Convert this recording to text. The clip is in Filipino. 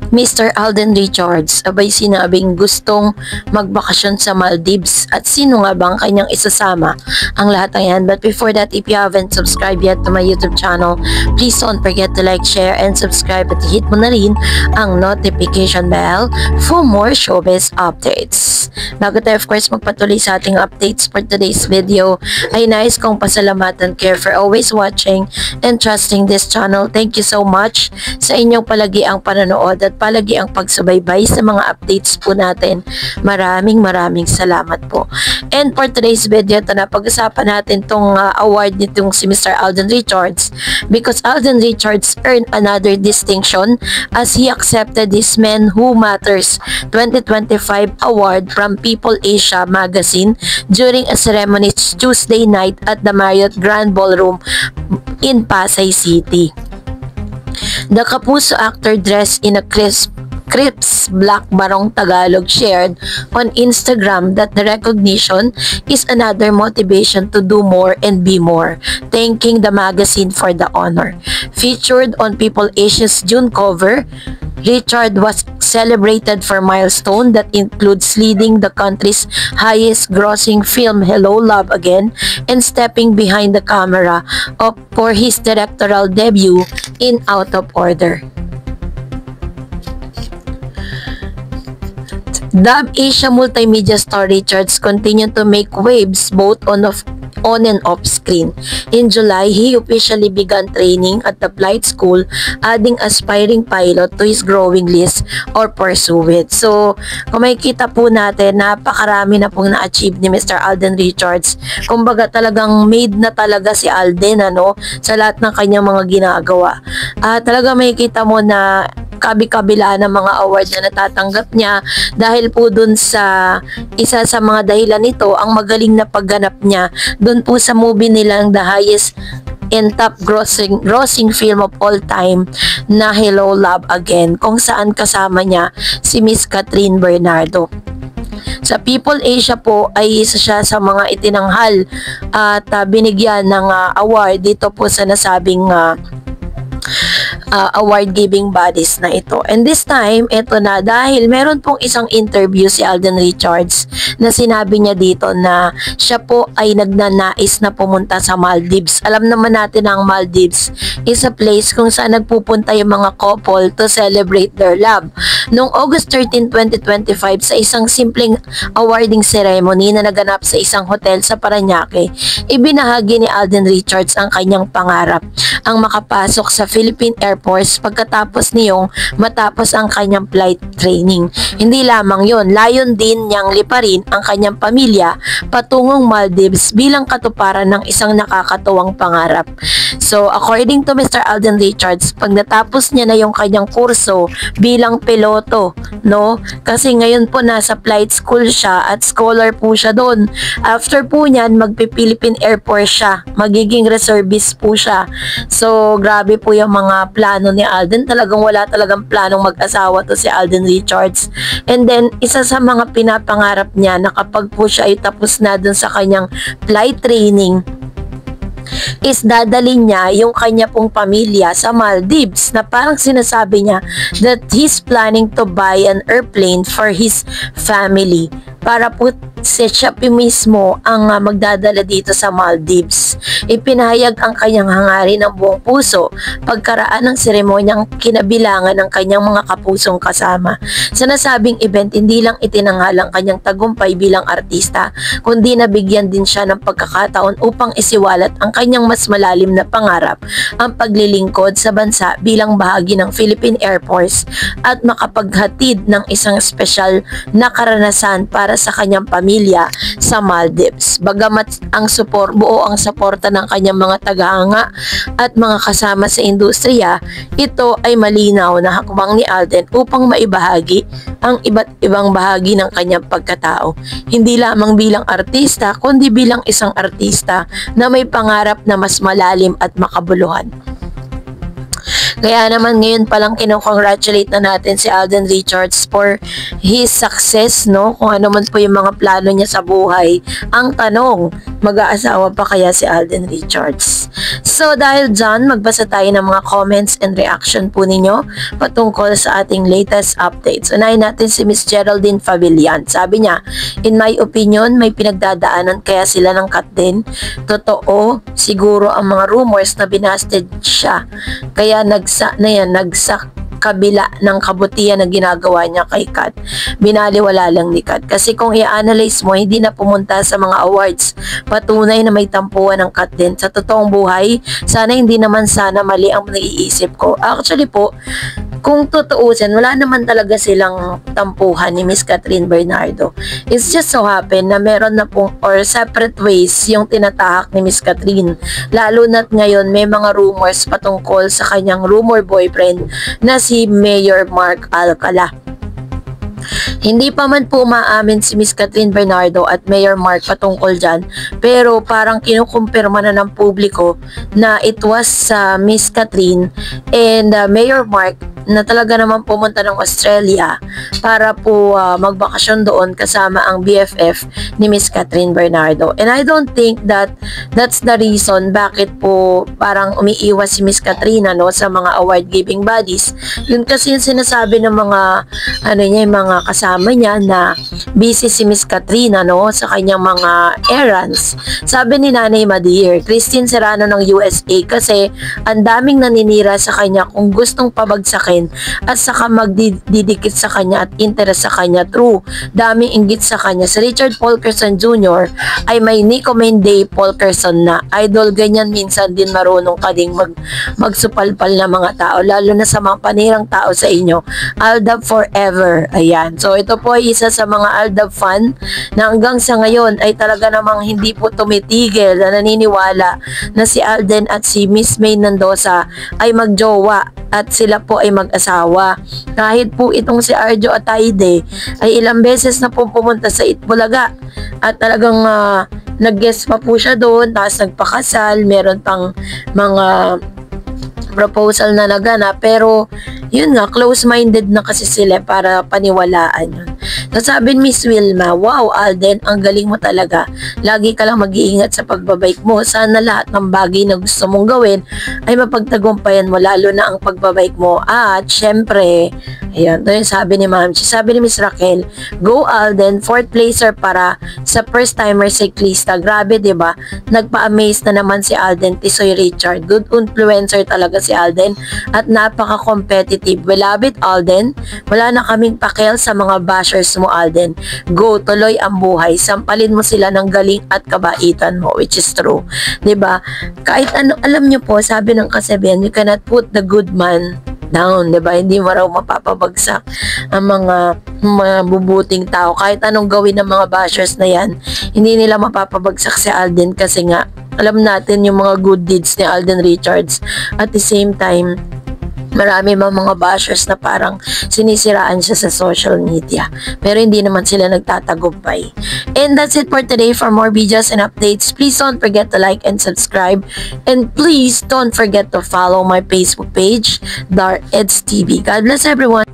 Mr. Alden Richards, abay sinabing gustong magbakasyon sa Maldives at sino nga bang kanyang isasama ang lahat ng yan. But before that, if you haven't subscribed yet to my YouTube channel, please don't forget to like, share, and subscribe at hit mo na rin ang notification bell for more showbiz updates. Bago tayo of course magpatuloy sa ating updates for today's video, ay nais kong pasalamatan kayo for always watching and trusting this channel. Thank you so much sa inyong palagi ang panonood at palagi ang pagsubaybay sa mga updates po natin. Maraming salamat po. And for today's video, ito na, pag-usapan natin tong award nitong si Mr. Alden Richards, because Alden Richards earned another distinction as he accepted his Men Who Matters 2025 award from People Asia magazine during a ceremony Tuesday night at the Marriott Grand Ballroom in Pasay City. The Kapuso actor dressed in a crisp black barong Tagalog shared on Instagram that the recognition is another motivation to do more and be more, thanking the magazine for the honor. Featured on People Asia's June cover, Richard was celebrated for milestone that includes leading the country's highest grossing film Hello Love Again and stepping behind the camera for his directorial debut in Out of Order. Dubbed Asia Multimedia star Richards continued to make waves both on and off screen. In July, he officially began training at the flight school, adding aspiring pilot to his growing list or pursue it. So, kung makikita po natin, napakarami na pong na-achieve ni Mr. Alden Richards. Kumbaga talagang made na talaga si Alden sa lahat ng kanyang mga ginagawa. Talaga makikita mo na kabi-kabila ng mga award na natatanggap niya dahil po dun sa isa sa mga dahilan nito ang magaling na pagganap niya dun po sa movie nilang the highest and top grossing film of all time na Hello Love Again, kung saan kasama niya si Miss Catherine Bernardo. Sa People Asia po ay isa siya sa mga itinanghal at binigyan ng award dito po sa nasabing award-giving bodies na ito. And this time, ito na, dahil meron pong isang interview si Alden Richards na sinabi niya dito na siya po ay nagnanais na pumunta sa Maldives. Alam naman natin ang Maldives is a place kung saan nagpupunta yung mga couple to celebrate their love. Noong August 13, 2025, sa isang simpleng awarding ceremony na naganap sa isang hotel sa Parañaque, ibinahagi ni Alden Richards ang kanyang pangarap, ang makapasok sa Philippine Air Force pagkatapos niyong matapos ang kanyang flight training. Hindi lamang yon, layon din niyang liparin ang kanyang pamilya patungong Maldives bilang katuparan ng isang nakakatuwang pangarap. So, according to Mr. Alden Richards, pag natapos niya na yung kanyang kurso bilang piloto, kasi ngayon po nasa flight school siya at scholar po siya doon. After po niyan, magpi-Philippine Air Force siya, magiging reservist po siya. So, grabe po yung mga plano ni Alden. Talagang wala talagang planong mag-asawa to si Alden Richards. And then, isa sa mga pinapangarap niya na kapag po siya ay tapos na dun sa kanyang flight training, is dadalhin niya yung kanya pong pamilya sa Maldives, na parang sinasabi niya that he's planning to buy an airplane for his family para po siya mismo ang magdadala dito sa Maldives. Ipinahayag ang kanyang hangarin ng buong puso pagkaraan ng seremonyang kinabilangan ng kanyang mga kapusong kasama. Sa nasabing event, hindi lang itinanghal ang kanyang tagumpay bilang artista, kundi nabigyan din siya ng pagkakataon upang isiwalat ang kanyang mas malalim na pangarap, ang paglilingkod sa bansa bilang bahagi ng Philippine Air Force at makapaghatid ng isang espesyal na karanasan para sa kanyang pamilya sa Maldives. Bagamat buo ang suporta ng kanyang mga tagahanga at mga kasama sa industriya, ito ay malinaw na hakbang ni Alden upang maibahagi ang iba't ibang bahagi ng kanyang pagkatao. Hindi lamang bilang artista, kundi bilang isang artista na may pangarap na mas malalim at makabuluhan. Kaya naman ngayon palang kinocongratulate na natin si Alden Richards for his success, kung ano man po yung mga plano niya sa buhay. Ang tanong, Mag-aasawa pa kaya si Alden Richards? So dahil dyan, magbasa tayo ng mga comments and reaction po ninyo patungkol sa ating latest updates. Unahin natin si Miss Geraldine Favillan. Sabi niya, in my opinion, may pinagdadaanan kaya sila ng cut din. Totoo, siguro ang mga rumors na binasted siya. Kaya nagsak kabila ng kabutihan na ginagawa niya kay Kat. Binaliwala lang ni Kat. Kasi kung i-analyze mo, hindi na pumunta sa mga awards. Patunay na may tampuan ng Kat din. Sa totoong buhay, sana hindi naman sana mali ang naiisip ko. Actually po, kung tutuusin, wala naman talaga silang tampuhan ni Miss Catherine Bernardo. It's just so happen na meron na pong or separate ways yung tinatahak ni Miss Catherine. Lalo na't ngayon may mga rumors patungkol sa kanyang rumor boyfriend na si Mayor Mark Alcala. Hindi pa man po umaamin si Miss Catherine Bernardo at Mayor Mark patungkol dyan, pero parang kinukumpirma na ng publiko na it was Miss Catherine and Mayor Mark na talaga naman pumunta ng Australia para po magbakasyon doon kasama ang BFF ni Miss Catherine Bernardo. And I don't think that that's the reason bakit po parang umiiwas si Miss Catherine sa mga award giving bodies. Yun kasi yung sinasabi ng mga yung mga kasama niya na busy si Miss Catherine sa kanyang mga errands. Sabi ni Nanay Madir, Christine Serrano ng USA kasi ang daming naninira sa kanya kung gustong pabagsakin at saka magdidikit sa kanya at interest sa kanya. True, daming inggit sa kanya. Si Richard Polkerson Jr. ay may Nico Menday Polkerson na idol. Ganyan minsan din marunong ka ding magsupalpal na mga tao, lalo na sa mga panirang tao sa inyo. Aldab forever. Ayan. So ito po ay isa sa mga Aldab fan na hanggang sa ngayon ay talaga namang hindi po tumitigil na naniniwala na si Alden at si Miss May Mendoza ay magjowa at sila po ay mag-asawa. Kahit po itong si Arjo Ataide ay ilang beses na po pumunta sa Itbulaga at talagang nag-guest pa po siya doon, tapos nagpakasal, meron pang mga proposal na naganap, pero yun nga, close-minded na kasi sila para paniwalaan yun. So sabi ni Miss Wilma, wow Alden, ang galing mo talaga. Lagi ka lang mag-iingat sa pagbabike mo. Sana lahat ng bagay na gusto mong gawin ay mapagtagumpayan mo, lalo na ang pagbabike mo. At syempre, ayan, ito yung sabi ni Ma'am. Sabi ni Miss Raquel, go Alden, 4th placer para sa first timer cyclista. Grabe, 'di ba? Nagpa-amaze na naman si Alden Tisoy Richard. Good influencer talaga si Alden at napaka-competitive. We love it, Alden. Wala na kaming pakel sa mga bashers mo, Alden. Go, tuloy ang buhay. Sampalin mo sila ng galing at kabaitan mo, which is true. 'Di ba? Kahit ano, alam niyo po, sabi ng kasabihan, you cannot put the good man down, 'di ba? Hindi mo raw mapapabagsak ang mga mabubuting tao. Kahit anong gawin ng mga bashers na 'yan, hindi nila mapapabagsak si Alden kasi nga alam natin yung mga good deeds ni Alden Richards. At the same time, marami mga bashers na parang sinisiraan siya sa social media. Pero hindi naman sila nagtatagumpay. And that's it for today. For more videos and updates, please don't forget to like and subscribe. And please don't forget to follow my Facebook page, Dar Eds TV. God bless everyone.